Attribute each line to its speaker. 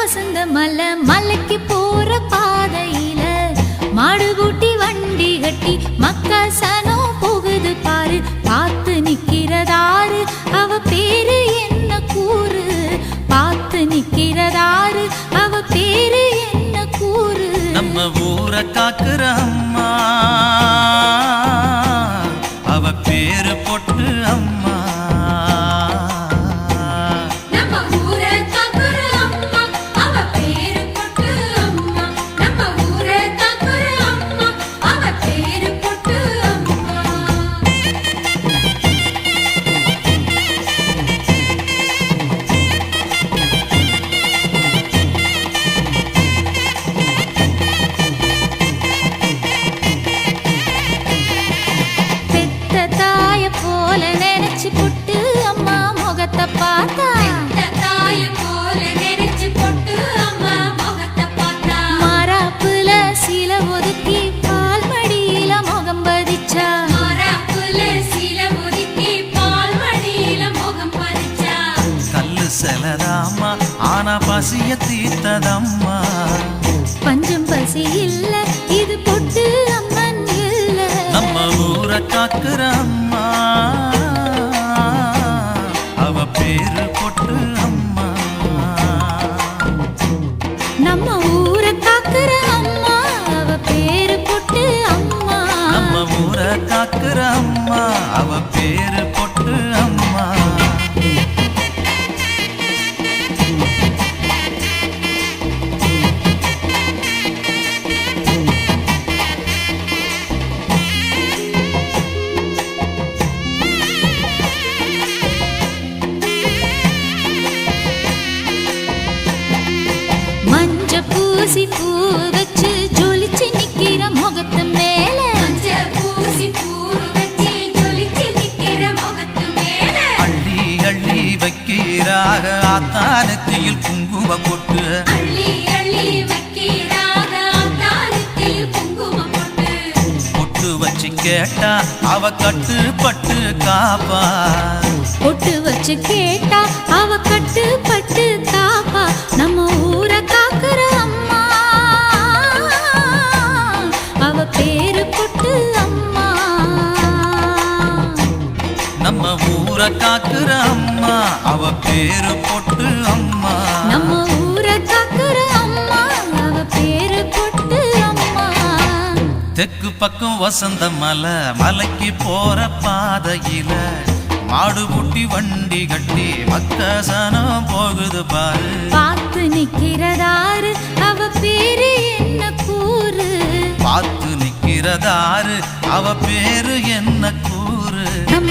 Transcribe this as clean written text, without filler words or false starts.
Speaker 1: வசந்த மலை மலைக்கு போற பாதையில மாடு பூட்டி வண்டி கட்டி மக்கா சனம் போகுது பாரு. பார்த்து நிக்கிறதாரு அவ பேரு என்ன கூறு. பார்த்து நிக்கிறதாரு அவ பேரு என்ன கூறு.
Speaker 2: நம்ம ஊரை காக்குற அம்மா அவ பேரு பொட்டு அம்மா.
Speaker 1: மராப்புல சில ஒதுக்கி பால் மடியில முகம் பதிச்சா.
Speaker 2: கல்லு செலதாமா ஆனா பசிய தீர்த்ததம்மா.
Speaker 1: பஞ்சம் பசி இல்ல இது பொட்டு அம்மன் இல்ல.
Speaker 2: நம்ம ஊரை காக்குற அம்மா அவ பேரு பொட்டு அம்மா.
Speaker 1: நம்ம ஊரை காக்குற அம்மா அவ பேரு பொட்டு அம்மா.
Speaker 2: நம்ம ஊரை காக்குற அம்மா அவ பேரு பொட்டு அம்மா.
Speaker 1: பூசி பூ வச்சு ஜொலிச்சு நிக்கிற முகத்து மேல.
Speaker 2: அள்ளி அள்ளி வைக்கிறாக ஆத்தானத்தில் குங்கும பொட்டு. பொட்டு வச்சு கேட்டா அவ கட்டுப்பட்டு காப்பா.
Speaker 1: பொட்டு வச்சு கேட்டா அவ கட்டுப்பட்டு காப்பா. நம்ம ஊரை காக்குற அம்மா அவ பேரு பொட்டு அம்மா.
Speaker 2: நம்ம ஊரை காக்குற அம்மா அவ பேரு பொட்டு அம்மா.
Speaker 1: நம்ம ஊரை காக்குற அம்மா அவ பேரு பொட்டு அம்மா.
Speaker 2: தெற்கு பக்கம் வசந்த மலை மலைக்கு போற பாதையில மாடு பூட்டி வண்டி கட்டி மக்கசனம் போகுது பாரு.
Speaker 1: பார்த்து நிக்கிறதாரு அவ பேரு என்ன கூறு.
Speaker 2: பார்த்து நிக்கிறதாரு அவ பேரு என்ன கூறு.
Speaker 1: நம்ம